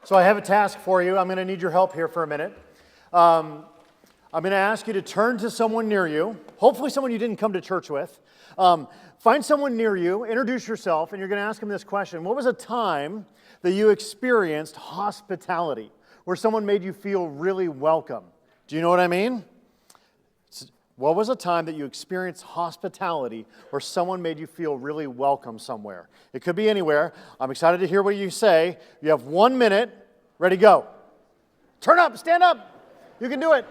So I have a task for you. I'm going to need your help here for a minute. I'm going to ask you to turn to someone near you, hopefully someone you didn't come to church with. Find someone near you, introduce yourself, and you're going to ask them this question. What was a time that you experienced hospitality, where someone made you feel really welcome? Do you know what I mean? What was a time that you experienced hospitality where someone made you feel really welcome somewhere? It could be anywhere. I'm excited to hear what you say. You have 1 minute. Ready, go. Turn up, stand up. You can do it.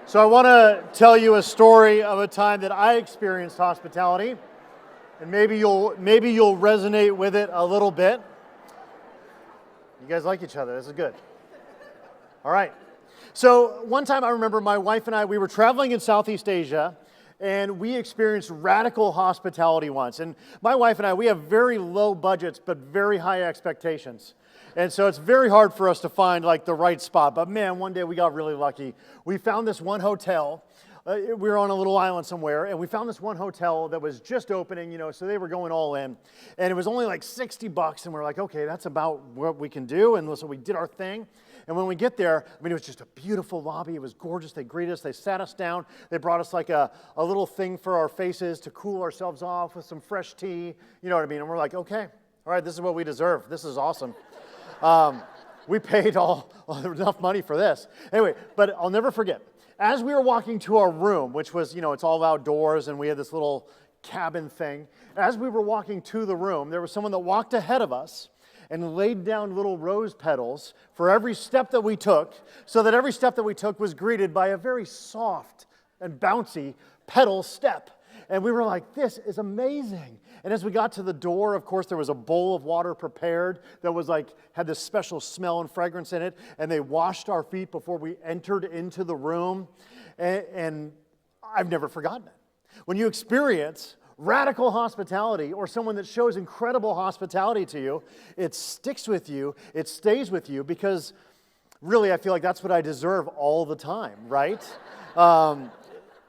So I want to tell you a story of a time that I experienced hospitality, and maybe you'll resonate with it a little bit. You guys like each other. This is good. All right. So one time I remember my wife and I, we were traveling in Southeast Asia, and we experienced radical hospitality once. And my wife and I, we have very low budgets, but very high expectations. And so it's very hard for us to find like the right spot. But man, one day we got really lucky. We found this one hotel. We were on a little island somewhere, and we found this one hotel that was just opening, so they were going all in. And it was only like $60, and we're like, okay, that's about what we can do. And so we did our thing. And when we get there, it was just a beautiful lobby. It was gorgeous. They greeted us. They sat us down. They brought us like a little thing for our faces to cool ourselves off with some fresh tea. You know what I mean? And we're like, okay, all right, this is what we deserve. This is awesome. We paid enough money for this. Anyway, but I'll never forget. As we were walking to our room, which was, it's all outdoors, and we had this little cabin thing. As we were walking to the room, there was someone that walked ahead of us and laid down little rose petals for every step that we took, so that every step that we took was greeted by a very soft and bouncy petal step. And we were like, this is amazing. And as we got to the door, of course, there was a bowl of water prepared that was had this special smell and fragrance in it. And they washed our feet before we entered into the room. And I've never forgotten it. When you experience radical hospitality or someone that shows incredible hospitality to you, it sticks with you, it stays with you, because really I feel like that's what I deserve all the time, right?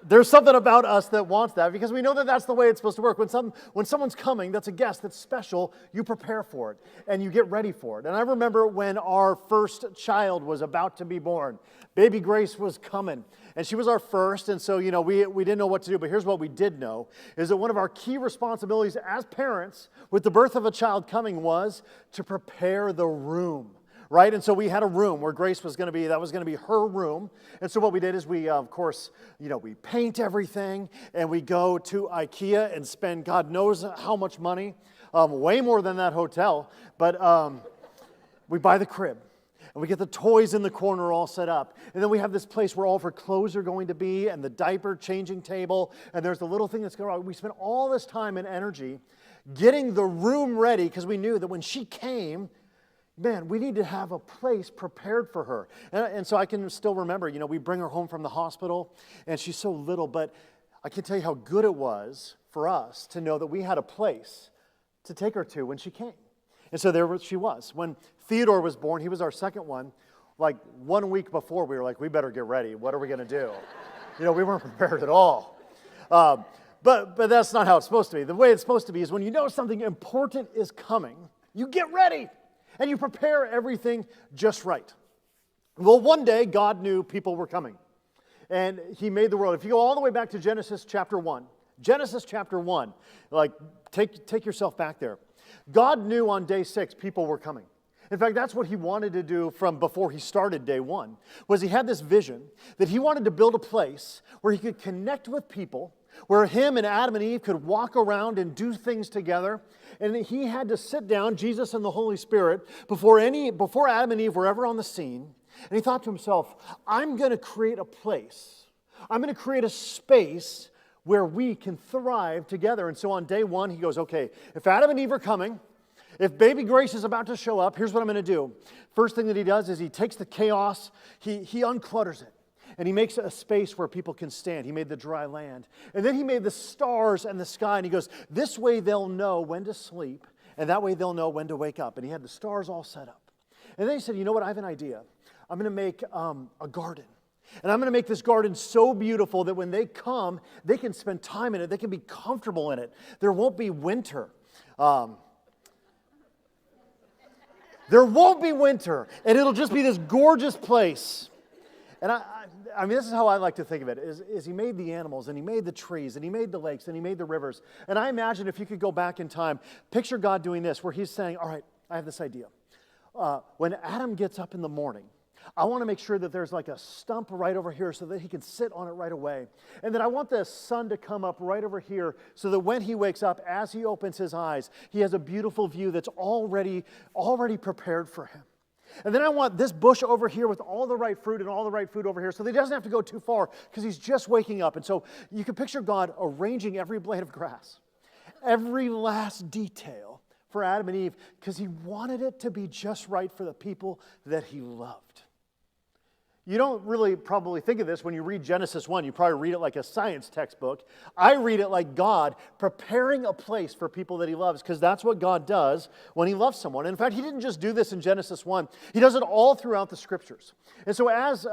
There's something about us that wants that, because we know that that's the way it's supposed to work. When someone's coming, that's a guest that's special, you prepare for it, and you get ready for it. And I remember when our first child was about to be born. Baby Grace was coming, and she was our first, and so, we didn't know what to do, but here's what we did know, is that one of our key responsibilities as parents with the birth of a child coming was to prepare the room. Right? And so we had a room where Grace was going to be, that was going to be her room. And so what we did is we, of course, we paint everything, and we go to IKEA and spend God knows how much money, way more than that hotel. But we buy the crib, and we get the toys in the corner all set up. And then we have this place where all of her clothes are going to be, and the diaper changing table, and there's the little thing that's going on. We spent all this time and energy getting the room ready, because we knew that when she came, man, we need to have a place prepared for her. And so I can still remember, we bring her home from the hospital, and she's so little, but I can tell you how good it was for us to know that we had a place to take her to when she came. And so there she was. When Theodore was born, he was our second one. Like 1 week before, we were like, we better get ready. What are we going to do? We weren't prepared at all. But that's not how it's supposed to be. The way it's supposed to be is when you know something important is coming, you get ready. And you prepare everything just right. Well, one day, God knew people were coming. And He made the world. If you go all the way back to Genesis chapter 1, Genesis chapter 1. Like, take yourself back there. God knew on day 6 people were coming. In fact, that's what he wanted to do from before he started day 1, was he had this vision that he wanted to build a place where he could connect with people, where him and Adam and Eve could walk around and do things together. And he had to sit down, Jesus and the Holy Spirit, before Adam and Eve were ever on the scene. And he thought to himself, I'm going to create a place. I'm going to create a space where we can thrive together. And so on day 1, he goes, okay, if Adam and Eve are coming, if baby Grace is about to show up, here's what I'm going to do. First thing that he does is he takes the chaos, he unclutters it, and he makes a space where people can stand. He made the dry land. And then he made the stars and the sky, and he goes, this way they'll know when to sleep, and that way they'll know when to wake up. And he had the stars all set up. And then he said, you know what, I have an idea. I'm going to make a garden. And I'm going to make this garden so beautiful that when they come, they can spend time in it. They can be comfortable in it. There won't be winter. There won't be winter, and it'll just be this gorgeous place. And I mean, this is how I like to think of it, is he made the animals, and he made the trees, and he made the lakes, and he made the rivers. And I imagine if you could go back in time, picture God doing this, where he's saying, all right, I have this idea. When Adam gets up in the morning, I want to make sure that there's like a stump right over here so that he can sit on it right away. And then I want the sun to come up right over here so that when he wakes up, as he opens his eyes, he has a beautiful view that's already prepared for him. And then I want this bush over here with all the right fruit and all the right food over here so that he doesn't have to go too far because he's just waking up. And so you can picture God arranging every blade of grass, every last detail for Adam and Eve because he wanted it to be just right for the people that he loved. You don't really probably think of this when you read Genesis 1. You probably read it like a science textbook. I read it like God preparing a place for people that he loves because that's what God does when he loves someone. In fact, he didn't just do this in Genesis 1. He does it all throughout the Scriptures. And so as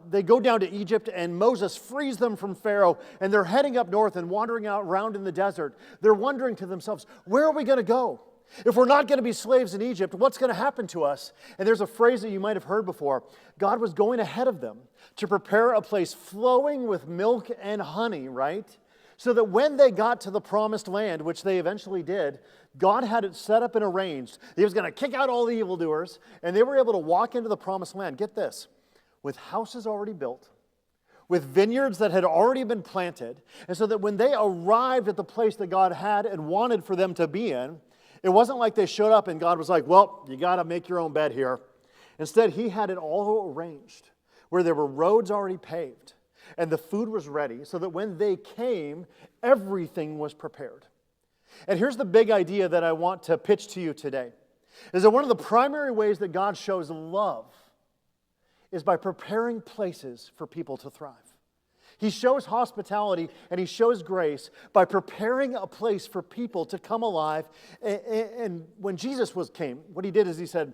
they go down to Egypt and Moses frees them from Pharaoh and they're heading up north and wandering out around in the desert, they're wondering to themselves, where are we going to go? If we're not going to be slaves in Egypt, what's going to happen to us? And there's a phrase that you might have heard before. God was going ahead of them to prepare a place flowing with milk and honey, right? So that when they got to the promised land, which they eventually did, God had it set up and arranged. He was going to kick out all the evildoers, and they were able to walk into the promised land, get this, with houses already built, with vineyards that had already been planted, and so that when they arrived at the place that God had and wanted for them to be in, it wasn't like they showed up and God was like, well, you got to make your own bed here. Instead, he had it all arranged where there were roads already paved and the food was ready so that when they came, everything was prepared. And here's the big idea that I want to pitch to you today, is that one of the primary ways that God shows love is by preparing places for people to thrive. He shows hospitality and he shows grace by preparing a place for people to come alive. And when Jesus came, what he did is he said,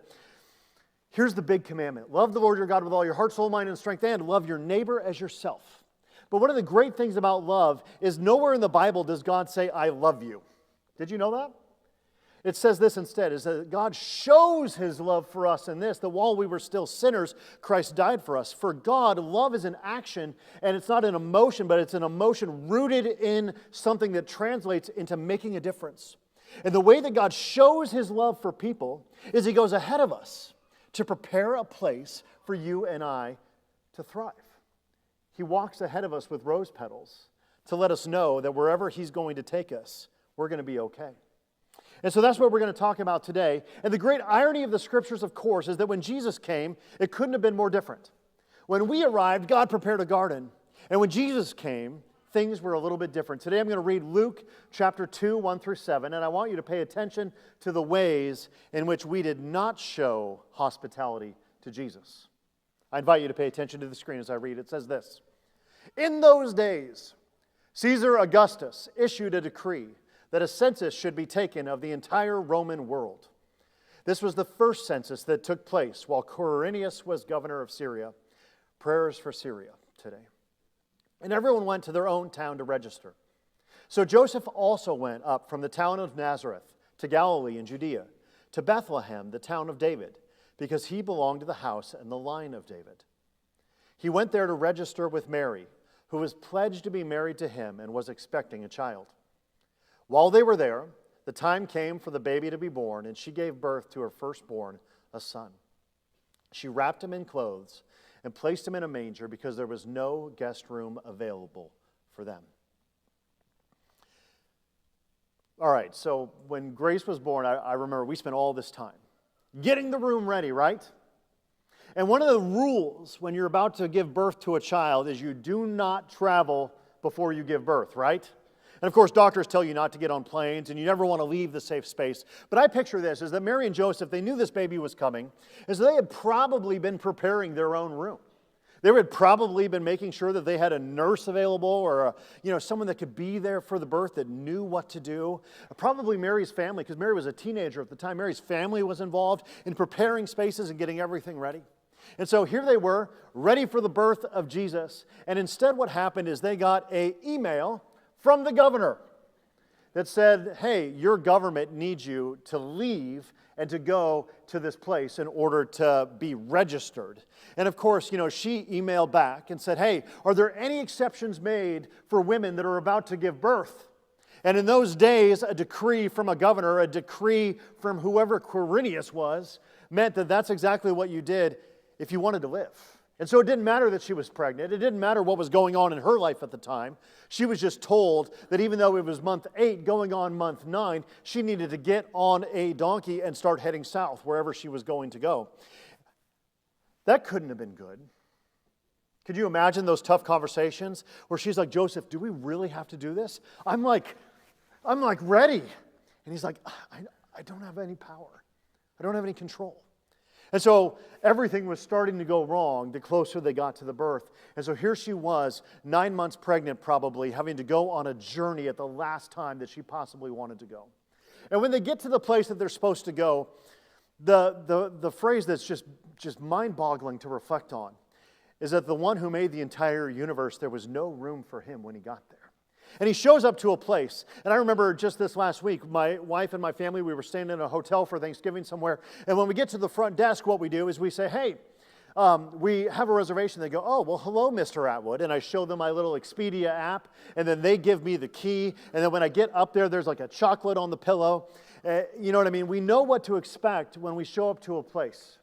here's the big commandment. Love the Lord your God with all your heart, soul, mind, and strength, and love your neighbor as yourself. But one of the great things about love is nowhere in the Bible does God say, I love you. Did you know that? It says this instead, is that God shows his love for us in this, that while we were still sinners, Christ died for us. For God, love is an action, and it's not an emotion, but it's an emotion rooted in something that translates into making a difference. And the way that God shows his love for people is he goes ahead of us to prepare a place for you and I to thrive. He walks ahead of us with rose petals to let us know that wherever he's going to take us, we're going to be okay. And so that's what we're going to talk about today. And the great irony of the Scriptures, of course, is that when Jesus came, it couldn't have been more different. When we arrived, God prepared a garden. And when Jesus came, things were a little bit different. Today I'm going to read Luke chapter 2, 1 through 7, and I want you to pay attention to the ways in which we did not show hospitality to Jesus. I invite you to pay attention to the screen as I read. It says this, in those days, Caesar Augustus issued a decree that a census should be taken of the entire Roman world. This was the first census that took place while Quirinius was governor of Syria. Prayers for Syria today. And everyone went to their own town to register. So Joseph also went up from the town of Nazareth to Galilee in Judea, to Bethlehem, the town of David, because he belonged to the house and the line of David. He went there to register with Mary, who was pledged to be married to him and was expecting a child. While they were there, the time came for the baby to be born, and she gave birth to her firstborn, a son. She wrapped him in clothes and placed him in a manger because there was no guest room available for them. All right, so when Grace was born, I remember we spent all this time getting the room ready, right? And one of the rules when you're about to give birth to a child is you do not travel before you give birth, right? And of course, doctors tell you not to get on planes, and you never want to leave the safe space. But I picture this, is that Mary and Joseph, they knew this baby was coming, is they had probably been preparing their own room. They had probably been making sure that they had a nurse available or someone that could be there for the birth that knew what to do. Probably Mary's family, because Mary was a teenager at the time. Mary's family was involved in preparing spaces and getting everything ready. And so here they were, ready for the birth of Jesus. And instead what happened is they got an email from the governor that said, hey, your government needs you to leave and to go to this place in order to be registered. And of course, she emailed back and said, hey, are there any exceptions made for women that are about to give birth? And in those days, a decree from a governor, a decree from whoever Quirinius was, meant that that's exactly what you did if you wanted to live. And so it didn't matter that she was pregnant. It didn't matter what was going on in her life at the time. She was just told that even though it was month 8 going on month 9, she needed to get on a donkey and start heading south wherever she was going to go. That couldn't have been good. Could you imagine those tough conversations where she's like, Joseph, do we really have to do this? I'm like ready. And he's like, I don't have any power. I don't have any control. And so everything was starting to go wrong the closer they got to the birth. And so here she was, 9 months pregnant probably, having to go on a journey at the last time that she possibly wanted to go. And when they get to the place that they're supposed to go, the phrase that's just mind-boggling to reflect on is that the one who made the entire universe, there was no room for him when he got there. And he shows up to a place. And I remember just this last week, my wife and my family, we were staying in a hotel for Thanksgiving somewhere. And when we get to the front desk, what we do is we say, hey, we have a reservation. They go, oh, well, hello, Mr. Atwood. And I show them my little Expedia app. And then they give me the key. And then when I get up there, there's like a chocolate on the pillow. You know what I mean? We know what to expect when we show up to a place.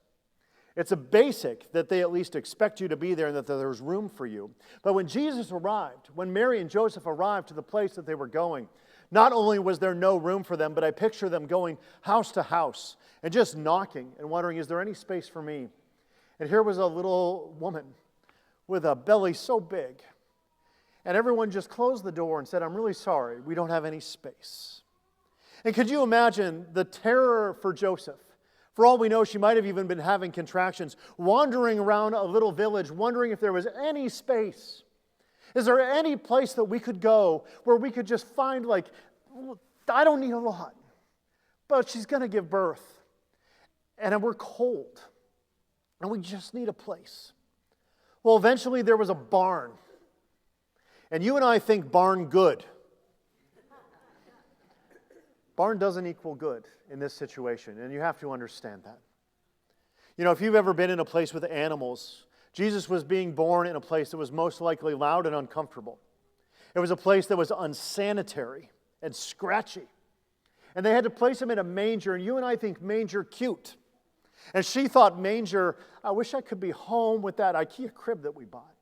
It's a basic that they at least expect you to be there and that there's room for you. But when Jesus arrived, when Mary and Joseph arrived to the place that they were going, not only was there no room for them, but I picture them going house to house and just knocking and wondering, is there any space for me? And here was a little woman with a belly so big. And everyone just closed the door and said, I'm really sorry, we don't have any space. And could you imagine the terror for Joseph? For all we know, she might have even been having contractions, wandering around a little village, wondering if there was any space. Is there any place that we could go where we could just find, I don't need a lot, but she's going to give birth. And we're cold, and we just need a place. Well, eventually there was a barn. And you and I think barn good. Barn doesn't equal good in this situation, and you have to understand that. If you've ever been in a place with animals, Jesus was being born in a place that was most likely loud and uncomfortable. It was a place that was unsanitary and scratchy. And they had to place him in a manger, and you and I think manger cute. And she thought manger, I wish I could be home with that IKEA crib that we bought.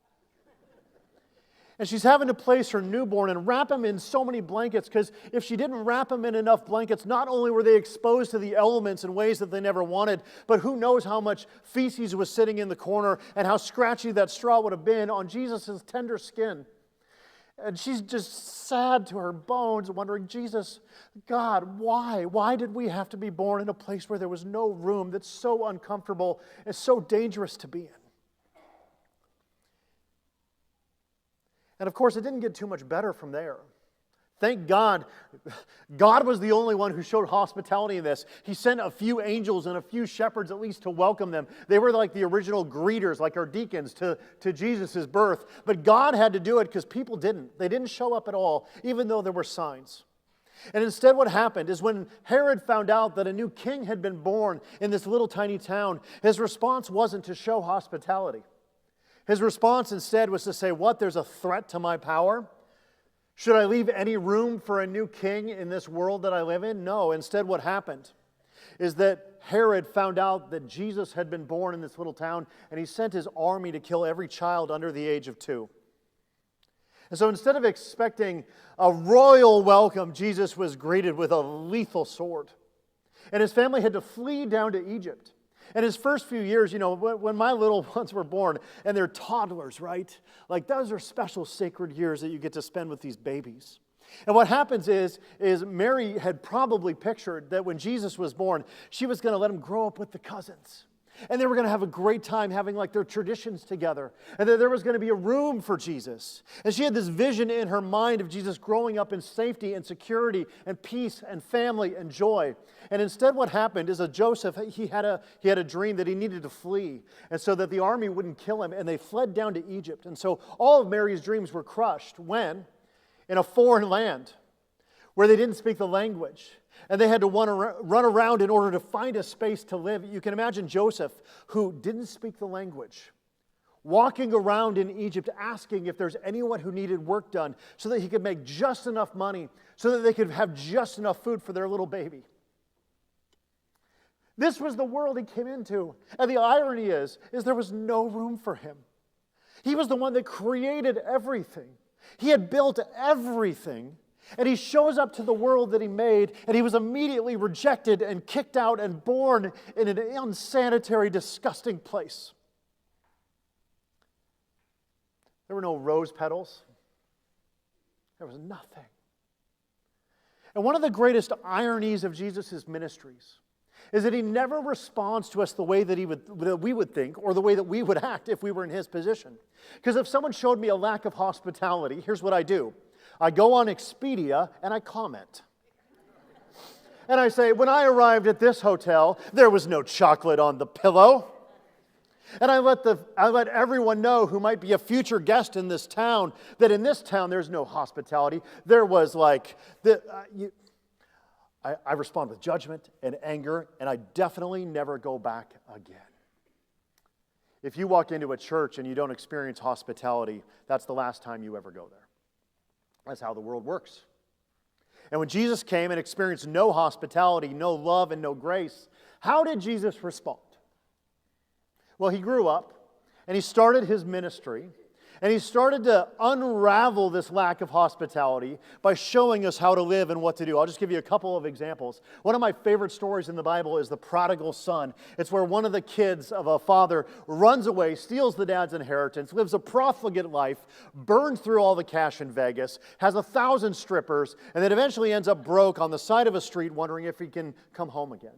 And she's having to place her newborn and wrap him in so many blankets, because if she didn't wrap him in enough blankets, not only were they exposed to the elements in ways that they never wanted, but who knows how much feces was sitting in the corner and how scratchy that straw would have been on Jesus' tender skin. And she's just sad to her bones, wondering, Jesus, God, why? Why did we have to be born in a place where there was no room, that's so uncomfortable and so dangerous to be in? And of course, it didn't get too much better from there. Thank God, God was the only one who showed hospitality in this. He sent a few angels and a few shepherds at least to welcome them. They were like the original greeters, like our deacons to Jesus' birth. But God had to do it because people didn't. They didn't show up at all, even though there were signs. And instead what happened is when Herod found out that a new king had been born in this little tiny town, his response wasn't to show hospitality. His response instead was to say, what? There's a threat to my power? Should I leave any room for a new king in this world that I live in? No. Instead, what happened is that Herod found out that Jesus had been born in this little town, and he sent his army to kill every child under the age of 2. And so instead of expecting a royal welcome, Jesus was greeted with a lethal sword. And his family had to flee down to Egypt. And his first few years, when my little ones were born, and they're toddlers, right? Like, those are special sacred years that you get to spend with these babies. And what happens is Mary had probably pictured that when Jesus was born, she was going to let him grow up with the cousins. And they were going to have a great time having like their traditions together. And that there was going to be a room for Jesus. And she had this vision in her mind of Jesus growing up in safety and security and peace and family and joy. And instead what happened is that Joseph, he had a dream that he needed to flee. And so that the army wouldn't kill him. And they fled down to Egypt. And so all of Mary's dreams were crushed when, in a foreign land, where they didn't speak the language, and they had to run around in order to find a space to live. You can imagine Joseph, who didn't speak the language, walking around in Egypt asking if there's anyone who needed work done so that he could make just enough money so that they could have just enough food for their little baby. This was the world he came into. And the irony is there was no room for him. He was the one that created everything. He had built everything. And he shows up to the world that he made, and he was immediately rejected and kicked out and born in an unsanitary, disgusting place. There were no rose petals. There was nothing. And one of the greatest ironies of Jesus' ministries is that he never responds to us the way that we would think or the way that we would act if we were in his position. Because if someone showed me a lack of hospitality, here's what I do. I go on Expedia and I comment. And I say, when I arrived at this hotel, there was no chocolate on the pillow. And I let everyone know who might be a future guest in this town that in this town there's no hospitality. There was I respond with judgment and anger, and I definitely never go back again. If you walk into a church and you don't experience hospitality, that's the last time you ever go there. That's how the world works. And when Jesus came and experienced no hospitality, no love, and no grace, how did Jesus respond? Well, he grew up, and he started his ministry, and he started to unravel this lack of hospitality by showing us how to live and what to do. I'll just give you a couple of examples. One of my favorite stories in the Bible is the prodigal son. It's where one of the kids of a father runs away, steals the dad's inheritance, lives a profligate life, burns through all the cash in Vegas, has 1,000 strippers, and then eventually ends up broke on the side of a street wondering if he can come home again.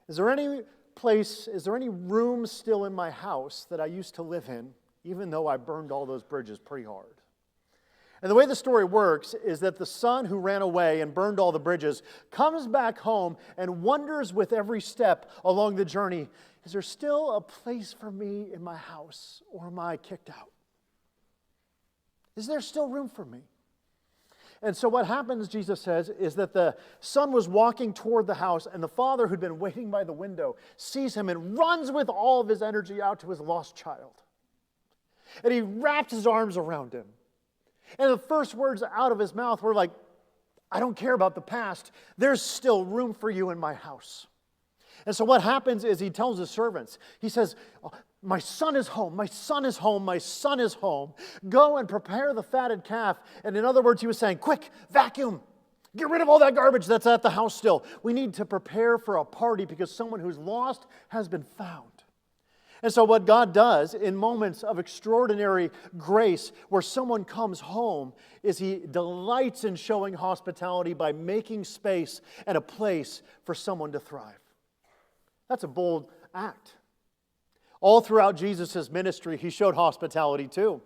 Is there any room still in my house that I used to live in, even though I burned all those bridges pretty hard? And the way the story works is that the son who ran away and burned all the bridges comes back home and wonders with every step along the journey, is there still a place for me in my house, or am I kicked out? Is there still room for me? And so what happens, Jesus says, is that the son was walking toward the house, and the father who'd been waiting by the window sees him and runs with all of his energy out to his lost child. And he wrapped his arms around him. And the first words out of his mouth were like, I don't care about the past. There's still room for you in my house. And so what happens is he tells his servants, he says, my son is home, my son is home, my son is home. Go and prepare the fatted calf. And in other words, he was saying, quick, vacuum. Get rid of all that garbage that's at the house still. We need to prepare for a party because someone who's lost has been found. And so what God does in moments of extraordinary grace where someone comes home is he delights in showing hospitality by making space and a place for someone to thrive. That's a bold act. All throughout Jesus' ministry, he showed hospitality too.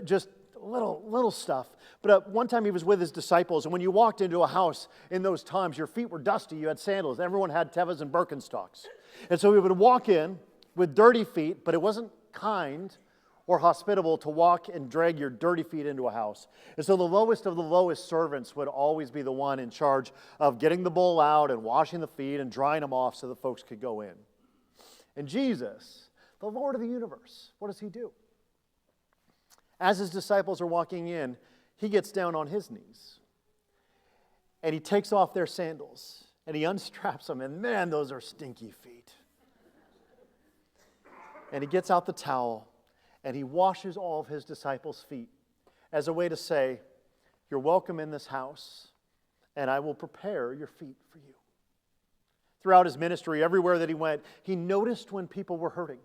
Just little stuff. But one time he was with his disciples, and when you walked into a house in those times, your feet were dusty, you had sandals. Everyone had Tevas and Birkenstocks. And so we would walk in with dirty feet, but it wasn't kind or hospitable to walk and drag your dirty feet into a house. And so the lowest of the lowest servants would always be the one in charge of getting the bowl out and washing the feet and drying them off so that folks could go in. And Jesus, the Lord of the universe. What does he do? As his disciples are walking in, he gets down on his knees. And he takes off their sandals. And he unstraps them. And man, those are stinky feet. And he gets out the towel. And he washes all of his disciples' feet as a way to say, you're welcome in this house. And I will prepare your feet for you. Throughout his ministry, everywhere that he went, he noticed when people were hurting.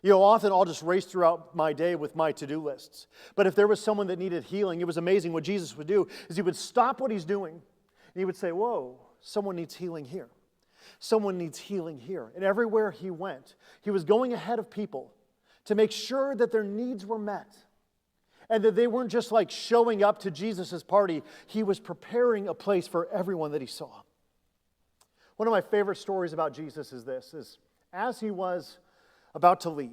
You know, often I'll just race throughout my day with my to-do lists. But if there was someone that needed healing, it was amazing what Jesus would do is he would stop what he's doing and he would say, whoa, someone needs healing here. Someone needs healing here. And everywhere he went, he was going ahead of people to make sure that their needs were met. And that they weren't just like showing up to Jesus' party. He was preparing a place for everyone that he saw. One of my favorite stories about Jesus is this, is as he was about to leave,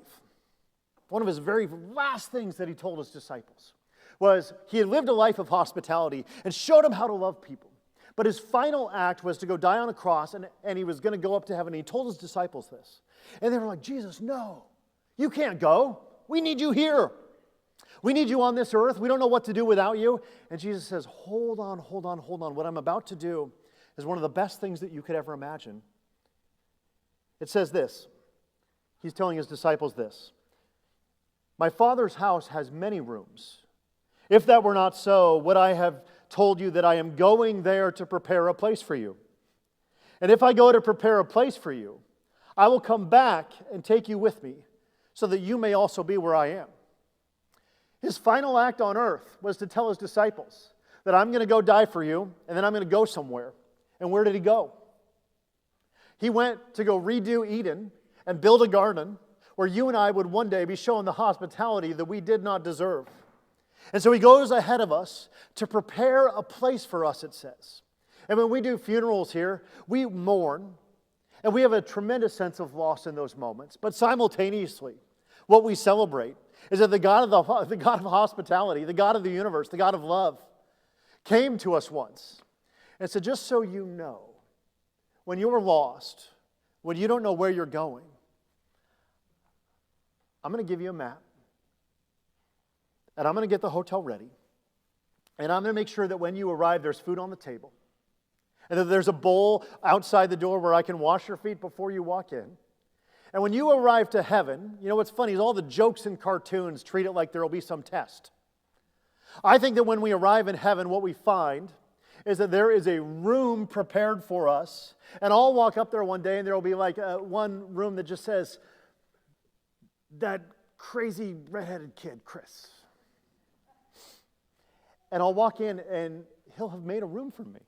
one of his very last things that he told his disciples was he had lived a life of hospitality and showed them how to love people. But his final act was to go die on a cross, and he was going to go up to heaven. And he told his disciples this. And they were like, Jesus, no, you can't go. We need you here. We need you on this earth. We don't know what to do without you. And Jesus says, hold on. What I'm about to do is one of the best things that you could ever imagine. It says this. He's telling his disciples this. My Father's house has many rooms. If that were not so, would I have told you that I am going there to prepare a place for you? And if I go to prepare a place for you, I will come back and take you with me, so that you may also be where I am. His final act on earth was to tell his disciples that I'm going to go die for you, and then I'm going to go somewhere. And where did he go? He went to go redo Eden and build a garden where you and I would one day be shown the hospitality that we did not deserve. And so he goes ahead of us to prepare a place for us, it says. And when we do funerals here, we mourn, and we have a tremendous sense of loss in those moments. But simultaneously, what we celebrate is that the God of hospitality, the God of the universe, the God of love, came to us once and said, just so you know, when you're lost, when you don't know where you're going, I'm going to give you a map. And I'm going to get the hotel ready. And I'm going to make sure that when you arrive, there's food on the table. And that there's a bowl outside the door where I can wash your feet before you walk in. And when you arrive to heaven, you know what's funny is all the jokes in cartoons treat it like there will be some test. I think that when we arrive in heaven, what we find is that there is a room prepared for us. And I'll walk up there one day and there will be like one room that just says, that crazy redheaded kid, Chris. And I'll walk in and he'll have made a room for me.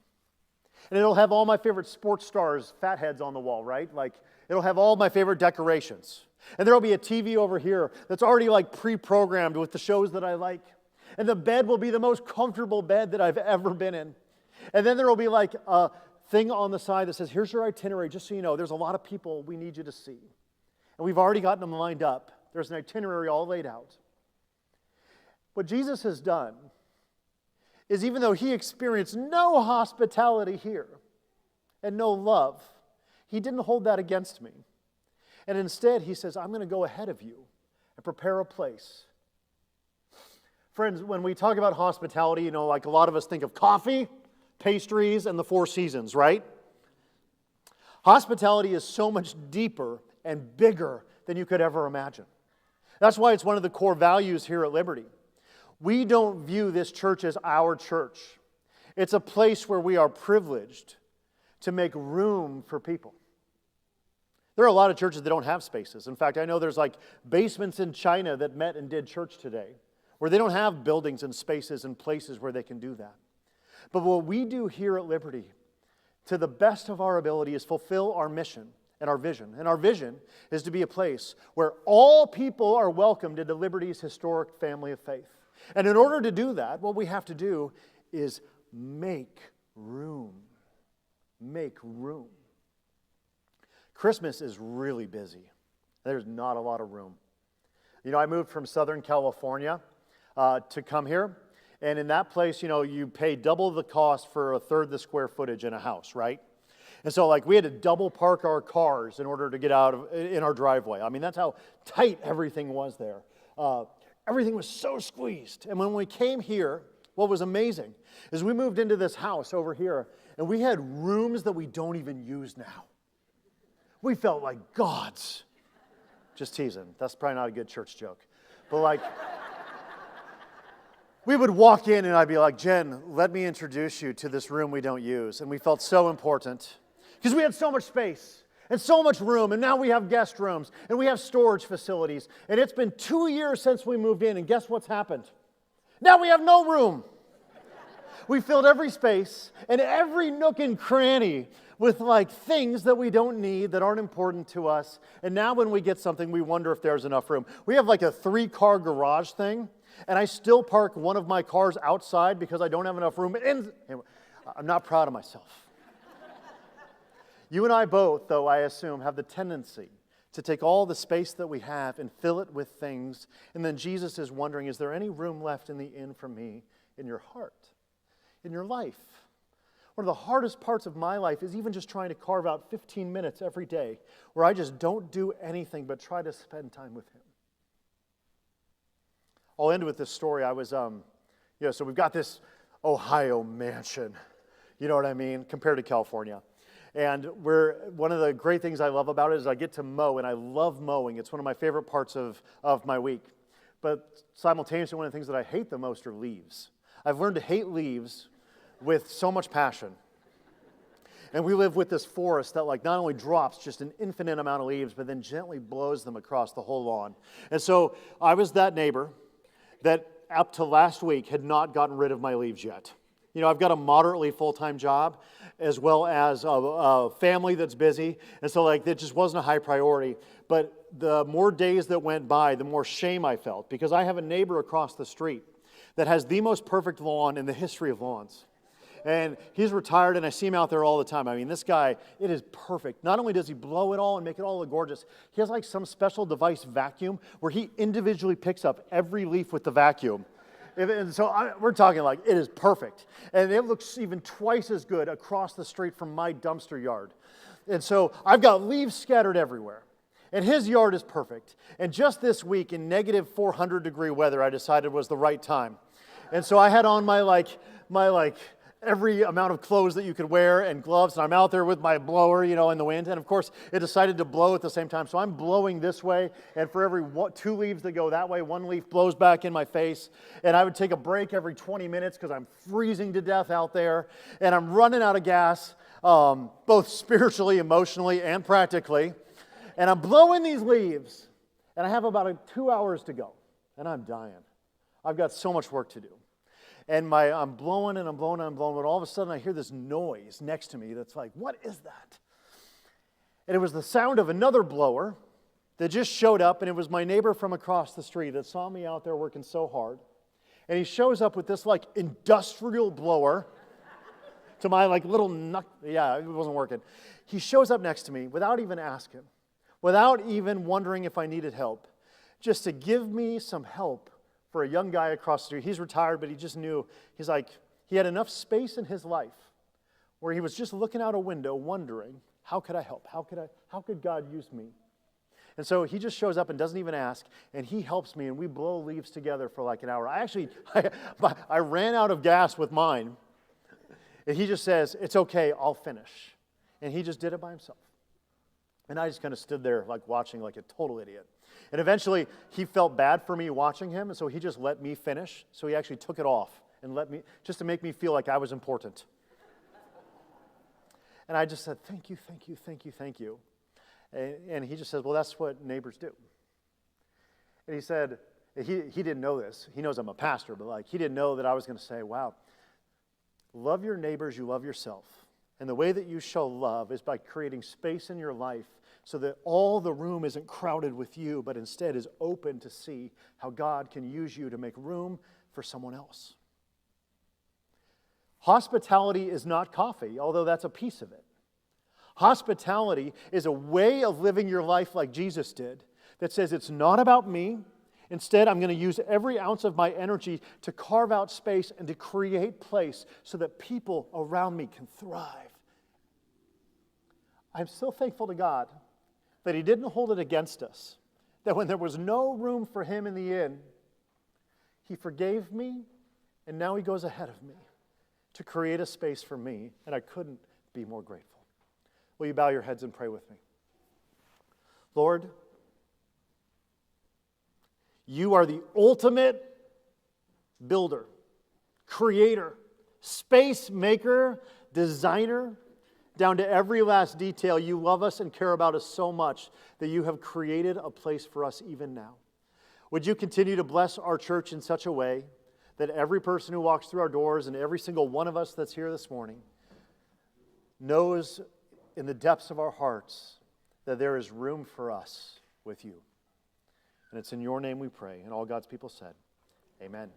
And it'll have all my favorite sports stars, fat heads on the wall, right? Like, it'll have all my favorite decorations. And there'll be a TV over here that's already like pre-programmed with the shows that I like. And the bed will be the most comfortable bed that I've ever been in. And then there will be like a thing on the side that says, here's your itinerary, just so you know, there's a lot of people we need you to see. And we've already gotten them lined up. There's an itinerary all laid out. What Jesus has done is even though he experienced no hospitality here and no love, he didn't hold that against me. And instead, he says, I'm going to go ahead of you and prepare a place. Friends, when we talk about hospitality, you know, like a lot of us think of coffee, pastries, and the Four Seasons, right? Hospitality is so much deeper and bigger than you could ever imagine. That's why it's one of the core values here at Liberty. We don't view this church as our church. It's a place where we are privileged to make room for people. There are a lot of churches that don't have spaces. In fact, I know there's like basements in China that met and did church today, where they don't have buildings and spaces and places where they can do that. But what we do here at Liberty, to the best of our ability, is fulfill our mission and our vision. And our vision is to be a place where all people are welcomed into Liberty's historic family of faith. And in order to do that, what we have to do is make room. Make room. Christmas is really busy. There's not a lot of room. You know, I moved from Southern California to come here. And in that place, you know, you pay double the cost for a third the square footage in a house, right? And so like we had to double park our cars in order to get in our driveway. I mean, that's how tight everything was there. Everything was so squeezed. And when we came here, what was amazing is we moved into this house over here, and we had rooms that we don't even use now. We felt like gods. Just teasing. That's probably not a good church joke. But like, we would walk in and I'd be like, Jen, let me introduce you to this room we don't use. And we felt so important because we had so much space and so much room. And now we have guest rooms and we have storage facilities. And it's been 2 years since we moved in. And guess what's happened? Now we have no room. We filled every space and every nook and cranny with like things that we don't need, that aren't important to us. And now when we get something, we wonder if there's enough room. We have like a 3-car garage thing, and I still park one of my cars outside because I don't have enough room. I'm not proud of myself. You and I both, though, I assume, have the tendency to take all the space that we have and fill it with things. And then Jesus is wondering, is there any room left in the inn for me in your heart, in your life? One of the hardest parts of my life is even just trying to carve out 15 minutes every day where I just don't do anything but try to spend time with Him. I'll end with this story. I was, so we've got this Ohio mansion, you know what I mean, compared to California. And one of the great things I love about it is I get to mow, and I love mowing. It's one of my favorite parts of my week. But simultaneously, one of the things that I hate the most are leaves. I've learned to hate leaves with so much passion. And we live with this forest that like not only drops just an infinite amount of leaves, but then gently blows them across the whole lawn. And so I was that neighbor that up to last week had not gotten rid of my leaves yet. You know, I've got a moderately full-time job as well as a family that's busy. And so like it just wasn't a high priority. But the more days that went by, the more shame I felt because I have a neighbor across the street that has the most perfect lawn in the history of lawns. And he's retired, and I see him out there all the time. I mean, this guy, it is perfect. Not only does he blow it all and make it all look gorgeous, he has like some special device vacuum where he individually picks up every leaf with the vacuum. And so we're talking like it is perfect. And it looks even twice as good across the street from my dumpster yard. And so I've got leaves scattered everywhere. And his yard is perfect. And just this week in negative 400-degree weather, I decided was the right time. And so I had on my every amount of clothes that you could wear and gloves, and I'm out there with my blower, in the wind, and of course, it decided to blow at the same time, so I'm blowing this way, and for every 2 leaves that go that way, 1 leaf blows back in my face, and I would take a break every 20 minutes because I'm freezing to death out there, and I'm running out of gas, both spiritually, emotionally, and practically, and I'm blowing these leaves, and I have about 2 hours to go, and I'm dying. I've got so much work to do. And I'm blowing and I'm blowing and I'm blowing, but all of a sudden I hear this noise next to me that's like, what is that? And it was the sound of another blower that just showed up, and it was my neighbor from across the street that saw me out there working so hard. And he shows up with this industrial blower to my little nut. Yeah, it wasn't working. He shows up next to me without even asking, without even wondering if I needed help, just to give me some help. For a young guy across the street. He's retired, but he just knew, he had enough space in his life where he was just looking out a window wondering, how could I help? How could God use me? And so he just shows up and doesn't even ask, and he helps me, and we blow leaves together for an hour. I ran out of gas with mine, and he just says, it's okay, I'll finish. And he just did it by himself. And I just kind of stood there watching like a total idiot. And eventually, he felt bad for me watching him, and so he just let me finish. So he actually took it off and just to make me feel like I was important. And I just said, thank you, thank you, thank you, thank you. And he just said, well, that's what neighbors do. And he said, he didn't know this. He knows I'm a pastor, but he didn't know that I was going to say, wow, love your neighbors, you love yourself. And the way that you show love is by creating space in your life so that all the room isn't crowded with you, but instead is open to see how God can use you to make room for someone else. Hospitality is not coffee, although that's a piece of it. Hospitality is a way of living your life like Jesus did that says it's not about me. Instead, I'm going to use every ounce of my energy to carve out space and to create place so that people around me can thrive. I'm so thankful to God that he didn't hold it against us, that when there was no room for him in the inn, he forgave me, and now he goes ahead of me to create a space for me, and I couldn't be more grateful. Will you bow your heads and pray with me? Lord, you are the ultimate builder, creator, space maker, designer. Down to every last detail, you love us and care about us so much that you have created a place for us even now. Would you continue to bless our church in such a way that every person who walks through our doors and every single one of us that's here this morning knows in the depths of our hearts that there is room for us with you. And it's in your name we pray. And all God's people said, amen.